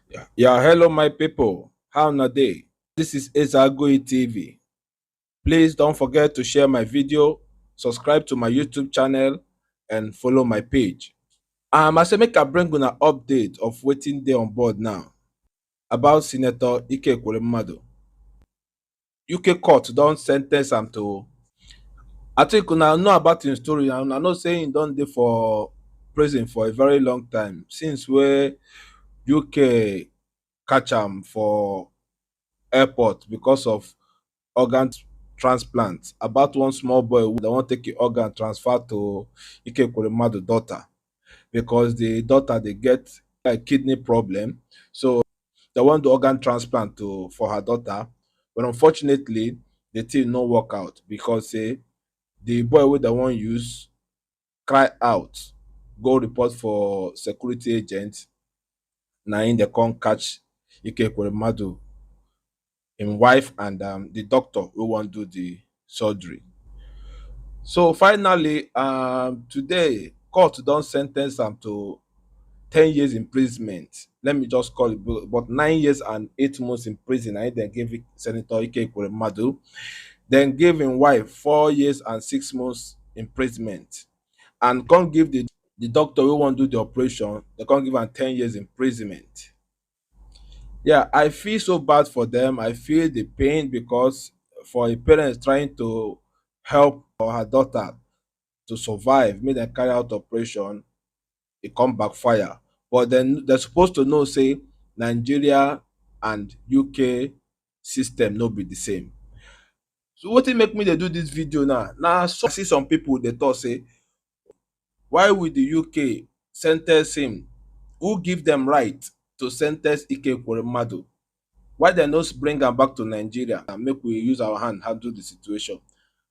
Yeah, hello, my people. How na day? This is Ezagoi TV. Please don't forget to share my video, subscribe to my YouTube channel, and follow my page. I say make I bring una update of waiting day on board now about Senator Ike Ekweremadu. UK court don't sentence am to. I think una know about him story and una know say him don dey for prison for a very long time since where UK catch am for airport because of organ transplant about one small boy who they want take the organ transfer to Ike Ekweremadu daughter because the daughter they get a kidney problem, so they want the organ transplant to for her daughter, but unfortunately the thing no work out because the boy wey they want use cry out, go report for security agent. Na im they come catch Ike Ekweremadu, him wife and the doctor who want do the surgery. So finally, today court don sentence am to 10 years imprisonment. Let me just call it, but 9 years and 8 months in prison. And then give Senator Ike Ekweremadu. Then give him wife 4 years and 6 months imprisonment, and can't give the doctor who want do the operation. They can't give him 10 years imprisonment. Yeah, I feel so bad for them. I feel the pain because for a parent trying to help her daughter to survive, make them carry out operation, it come backfire. But then they're supposed to know, say, Nigeria and UK system no be the same. So what it make me they do this video now? Now so I see some people they thought say, why would the UK sentence him? Who give them right to sentence Ike Ekweremadu? Why they not bring am back to Nigeria and make we use our hand handle the situation?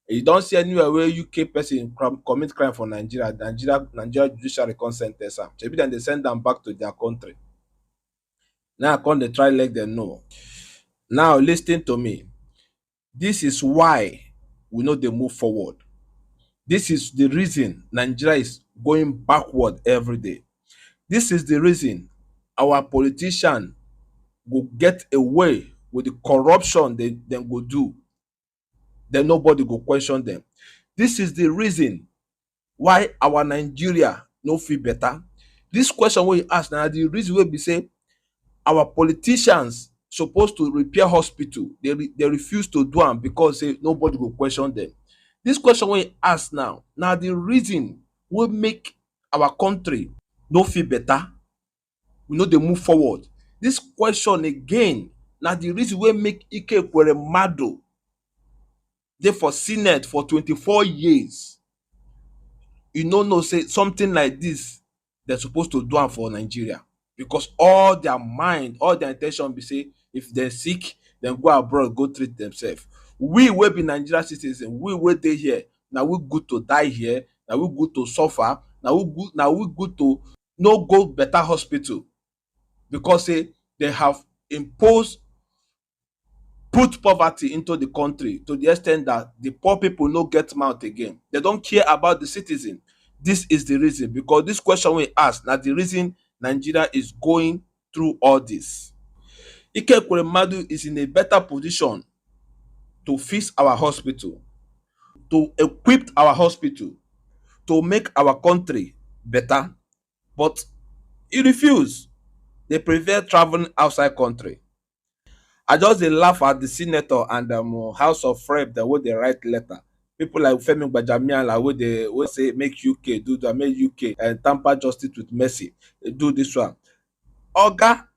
You don't see anywhere where UK person commit crime for Nigeria judiciary con sen ten ce am. Shebi dem dey send am back to their country. Now come dey try let them know. Now lis ten to me. This is why we no dey move forward. This is the reason Nigeria is going backward every day. This is the reason our politician go get away with the corruption dem go do, then nobody go question them. This is the reason why our Nigeria no feel better. This question wey you ask na the reason wey be say our politicians supposed to repair hospital, they refuse to do am because say nobody go question them. This question wey you ask now na the reason wey make our country no feel better, we no dey move forward. This question again na the reason wey make Ike Ekweremadu dey for senate for 24 years. You no know say something like this dem suppose to do am for Nigeria because all their mind, all their in ten tion be say if dem sick, dem go abroad go treat themselves. We wey be Nigeria citizens, we wey dey here, na we good to die here, na we good to suffer, na we good to no go better hospital because say they have imposed, put poverty into the country to the extent that the poor people no get mouth again. They don't care about the citizen. This is the reason, because this question we ask na the reason Nigeria is going through all this. Ike Ekweremadu is in a better position to fix our hospital, to equip our hospital, to make our country better, but he refuse. They prefer traveling outside country. I just dey laugh at the senator and house of rep dem wey dey write letter. People like Femi Gbajamiala wey say make UK do that, make UK and tamper justice with mercy, do this one. Oga,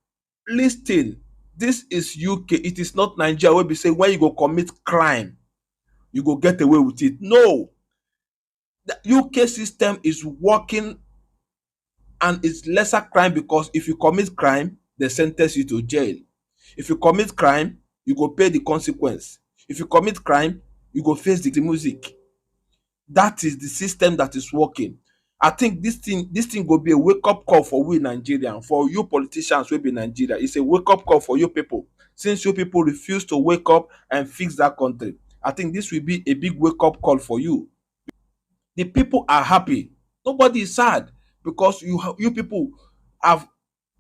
lis ten, this is UK, it is not Nigeria wey be say when you go commit crime you go get away with it. No, the UK system is working and it's lesser crime because if you commit crime they sentence you to jail. If you commit crime, you go pay the consequence. If you commit crime, you go face the music. That is the system that is working. I think this thing go be a wake-up call for we Nigerians, for you politicians wey be Nigeria. It's a wake-up call for you people. Since you people refuse to wake up and fix that country, I think this will be a big wake-up call for you. The people are happy. Nobody is sad because you people have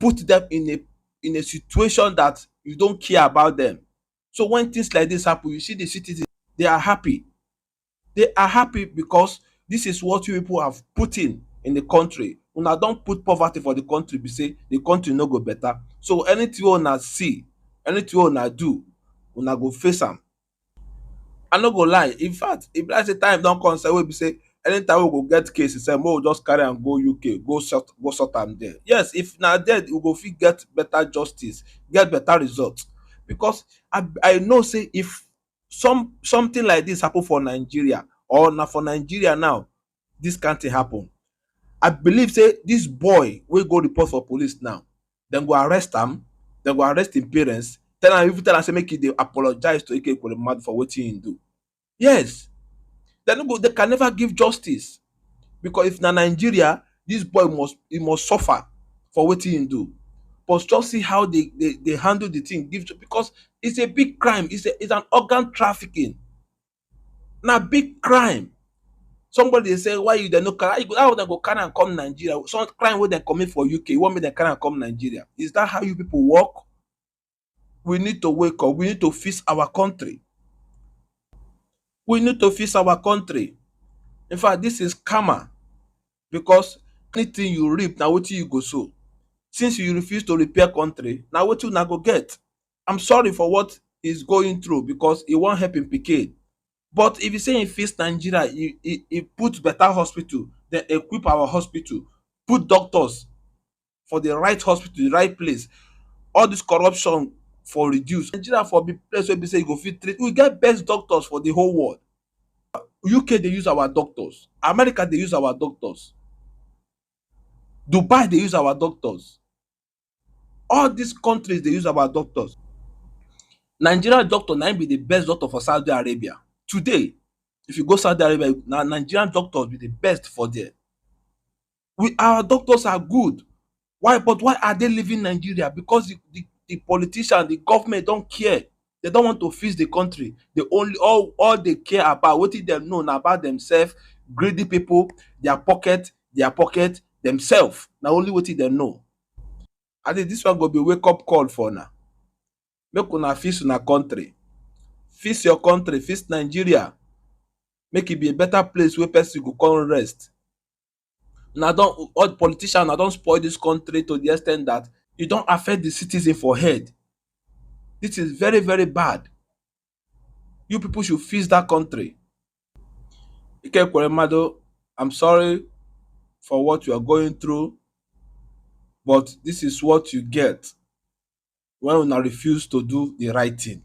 put them in a in a situation that you don't care about them. So when things like this happen, you see the citizens, they are happy. They are happy because this is what you people have put in the country. Una don put poverty for the country, be say the country no go better. So anything wey una see, anything wey una do, una go face am. I no go lie, in fact, e be like say time don come sef wey be say anytime we go get case sef, make we just carry am go UK, go sort am there. Yes, if na there we go fit get better justice, get better result. Because I know say if something like this happen for Nigeria, or na for Nigeria now this kain thing happen, I believe say this boy wey go report for police now, dem go arrest am, dem go arrest im parents, even tell am say make e dey apologize to Ike Ekweremadu for wetin im do. Yes, they can never give justice, because if na Nigeria, this boy must suffer for wetin im do. But just see how they handle the thing, because it's a big crime. It's an organ trafficking. Na big crime. Somebody dey say, why you dey no carry, how dem go carry am come Nigeria? Some crime wey dem commit for UK, you want make dem carry am come Nigeria? Is that how you people work? We need to wake up. We need to fix our country. We need to fix our country. In fact, this is karma, because anything you reap, na wetin you go sow. Since you refuse to repair country, na wetin una go get. I'm sorry for what he's going through, because he wan help him pikin. But if you say he fix Nigeria, he put better hospital, then equip our hospital, put doctors for the right hospital, the right place, all this corruption for reduce. Nigeria for be place wey be say you go fit treat. We get best doctors for the whole world. UK dey use our doctors, America dey use our doctors, Dubai dey use our doctors. All these countries dey use our doctors. Nigerian doctor na im be the best doctor for Saudi Arabia. Today, if you go Saudi Arabia, na Nigerian doctors be the best for there. Our doctors are good. Why? But why are they leaving Nigeria? Because the politicians, the government don't care. They don't want to fix the country. They only all they care about, wetin dem know na about themselves, greedy people, their pocket, themselves. Na only wetin dem know. I think this one go be wake up call for una. Make una fix una country. Fix your country, fix Nigeria. Make it be a better place where person go come rest. Now all politicians now don't spoil this country to the extent that you don't affect the citizen for head. This is very, very bad. You people should fix that country. Ike Ekweremadu, I'm sorry for what you are going through, but this is what you get when una refuse to do the right thing.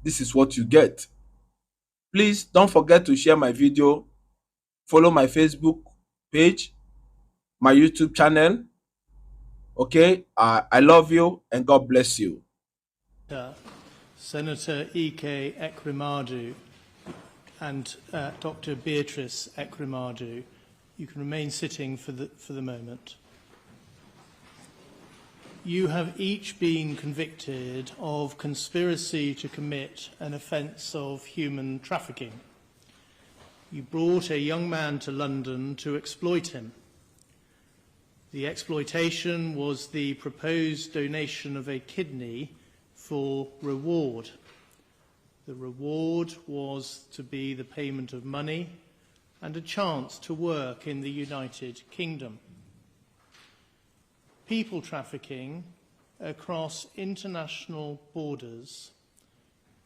This is what you get. Please don't forget to share my video, follow my Facebook page, my YouTube channel. Okay, I love you and God bless you. Senator Ike Ekweremadu and Dr. Beatrice Ekweremadu, you can remain sitting for the moment. You have each been convicted of conspiracy to commit an offence of human trafficking. You brought a young man to London to exploit him. The exploitation was the proposed donation of a kidney for reward. The reward was to be the payment of money and a chance to work in the United Kingdom. People trafficking across international borders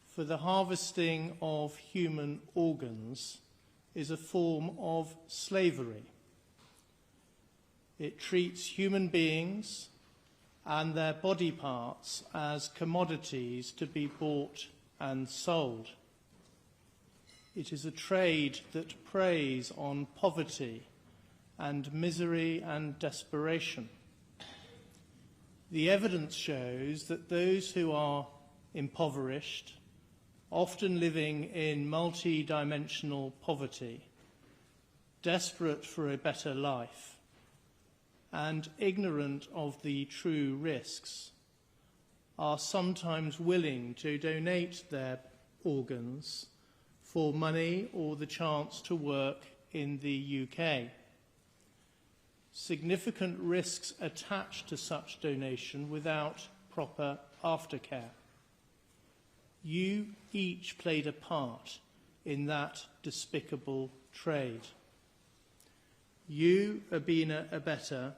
for the harvesting of human organs is a form of slavery. It treats human beings and their body parts as commodities to be bought and sold. It is a trade that preys on poverty and misery and desperation. The evidence shows that those who are impoverished, often living in multi-dimensional poverty, desperate for a better life, and ignorant of the true risks, are sometimes willing to donate their organs for money or the chance to work in the UK. significant risks attached to such donation without proper aftercare. You each played a part in that despicable trade. You, Abina Abetta,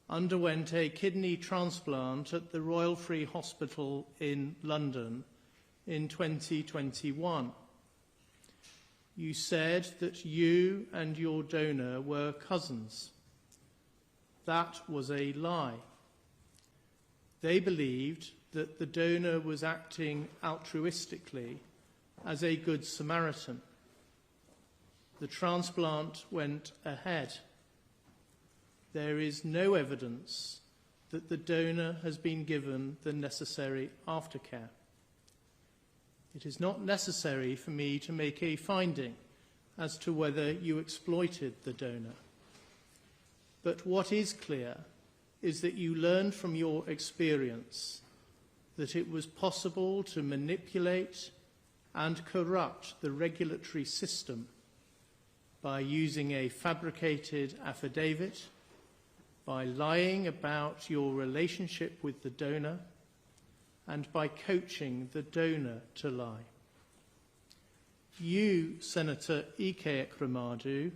underwent a kidney transplant at the Royal Free Hospital in London in 2021. You said that you and your donor were cousins. That was a lie. They believed that the donor was acting altruistically as a good Samaritan. The transplant went ahead. There is no evidence that the donor has been given the necessary aftercare. It is not necessary for me to make a finding as to whether you exploited the donor. But what is clear is that you learned from your experience that it was possible to manipulate and corrupt the regulatory system by using a fabricated affidavit, by lying about your relationship with the donor, and by coaching the donor to lie. You, Senator Ike Ekweremadu,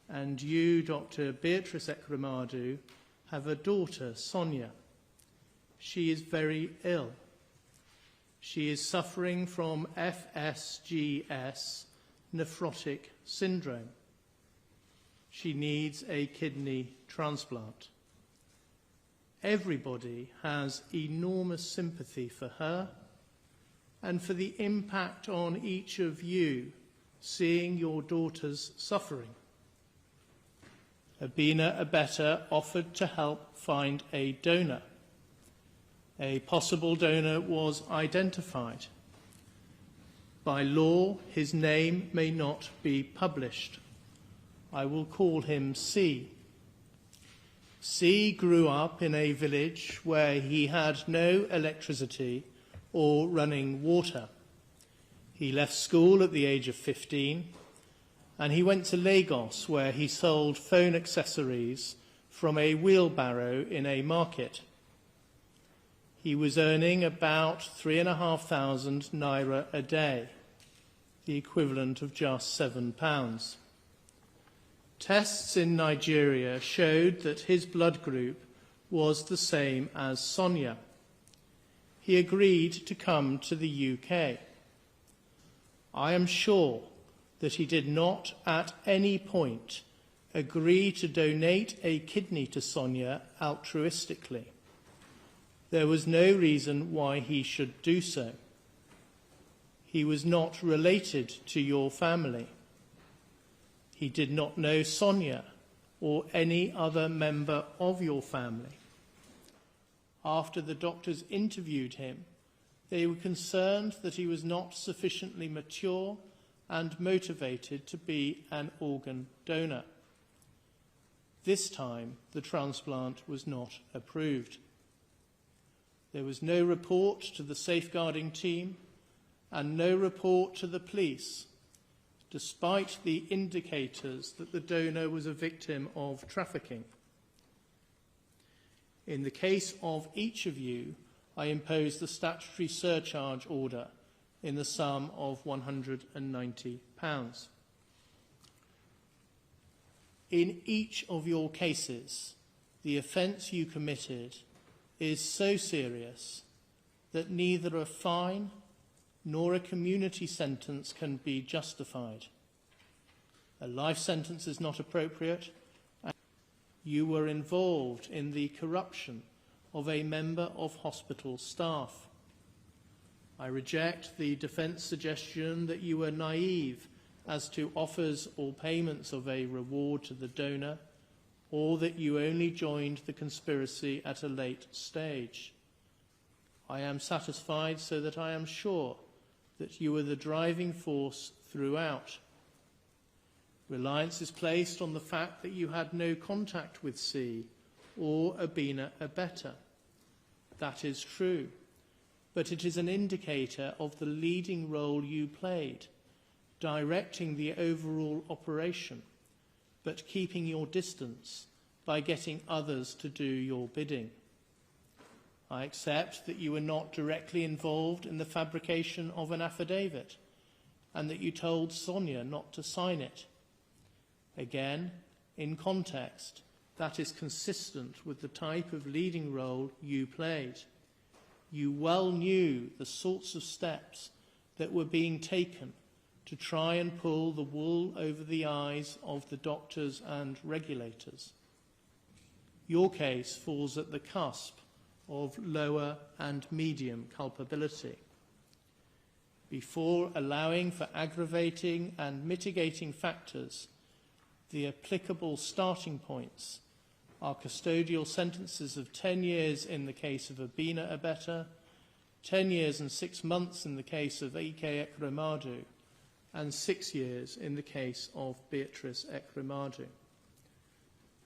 and you, Dr. Beatrice Ekweremadu, have a daughter, Sonia. She is very ill. She is suffering from FSGS, nephrotic syndrome. She needs a kidney transplant. Everybody has enormous sympathy for her and for the impact on each of you seeing your daughter's suffering. Abina Abetta offered to help find a donor. A possible donor was identified. By law, his name may not be published. I will call him C. C grew up in a village where he had no electricity or running water. He left school at the age of 15, and he went to Lagos, where he sold phone accessories from a wheelbarrow in a market. He was earning about 3,500 naira a day, the equivalent of just £7. Tests in Nigeria showed that his blood group was the same as Sonia. He agreed to come to the UK. I am sure that he did not at any point agree to donate a kidney to Sonia altruistically. There was no reason why he should do so. He was not related to your family. He did not know Sonia or any other member of your family. After the doctors interviewed him, they were concerned that he was not sufficiently mature and motivated to be an organ donor. This time, the transplant was not approved. There was no report to the safeguarding team and no report to the police, despite the indicators that the donor was a victim of trafficking. In the case of each of you, I imposed the statutory surcharge order in the sum of £190. In each of your cases, the offence you committed is so serious that neither a fine nor a community sentence can be justified. A life sentence is not appropriate. You were involved in the corruption of a member of hospital staff. I reject the defence suggestion that you were naive as to offers or payments of a reward to the donor, or that you only joined the conspiracy at a late stage. I am satisfied so that I am sure that you were the driving force throughout. Reliance is placed on the fact that you had no contact with C or Abina Abetta. That is true, but it is an indicator of the leading role you played, directing the overall operation, but keeping your distance by getting others to do your bidding. I accept that you were not directly involved in the fabrication of an affidavit and that you told Sonia not to sign it. Again, in context, that is consistent with the type of leading role you played. You well knew the sorts of steps that were being taken to try and pull the wool over the eyes of the doctors and regulators. Your case falls at the cusp of lower and medium culpability. Before allowing for aggravating and mitigating factors, the applicable starting points are custodial sentences of 10 years in the case of Abina Abeta, 10 years and 6 months in the case of Ike Ekweremadu, and 6 years in the case of Beatrice Ekweremadu.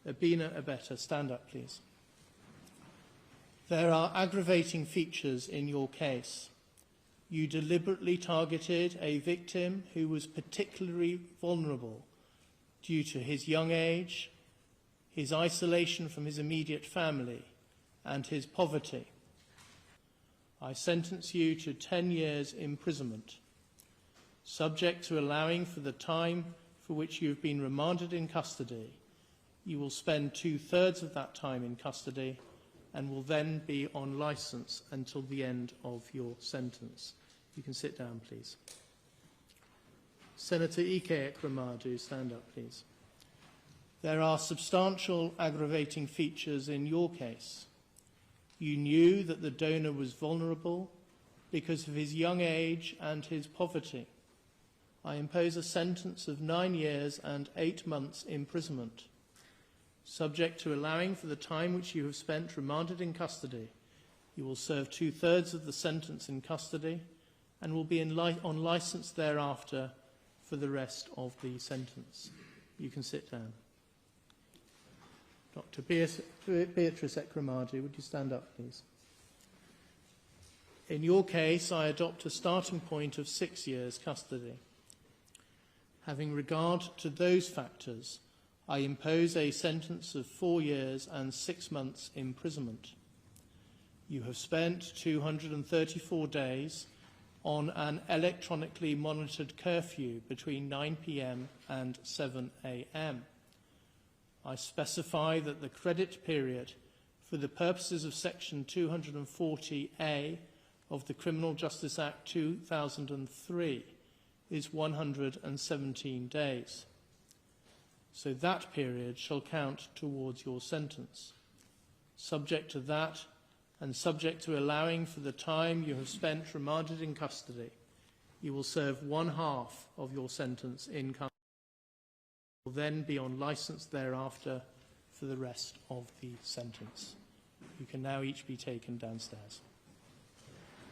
Abina Abeta, stand up, please. There are aggravating features in your case. You deliberately targeted a victim who was particularly vulnerable due to his young age, his isolation from his immediate family, and his poverty. I sentence you to 10 years imprisonment, subject to allowing for the time for which you have been remanded in custody. You will spend 2/3 of that time in custody and will then be on licence until the end of your sentence. You can sit down, please. Senator Ike Ekweremadu, stand up, please. There are substantial aggravating features in your case. You knew that the donor was vulnerable because of his young age and his poverty. I impose a sentence of 9 years and 8 months imprisonment, subject to allowing for the time which you have spent remanded in custody. You will serve 2/3 of the sentence in custody and will be on licence thereafter for the rest of the sentence. You can sit down. Dr. Beatrice Ekweremadu, would you stand up, please? In your case, I adopt a starting point of 6 years custody. Having regard to those factors, I impose a sentence of 4 years and 6 months imprisonment. You have spent 234 days on an electronically monitored curfew between 9 p.m. and 7 a.m. I specify that the credit period for the purposes of Section 240A of the Criminal Justice Act 2003 is 117 days. So that period shall count towards your sentence. Subject to that, and subject to allowing for the time you have spent remanded in custody, you will serve 1/2 of your sentence in custody. You will then be on licence thereafter for the rest of the sentence. You can now each be taken downstairs.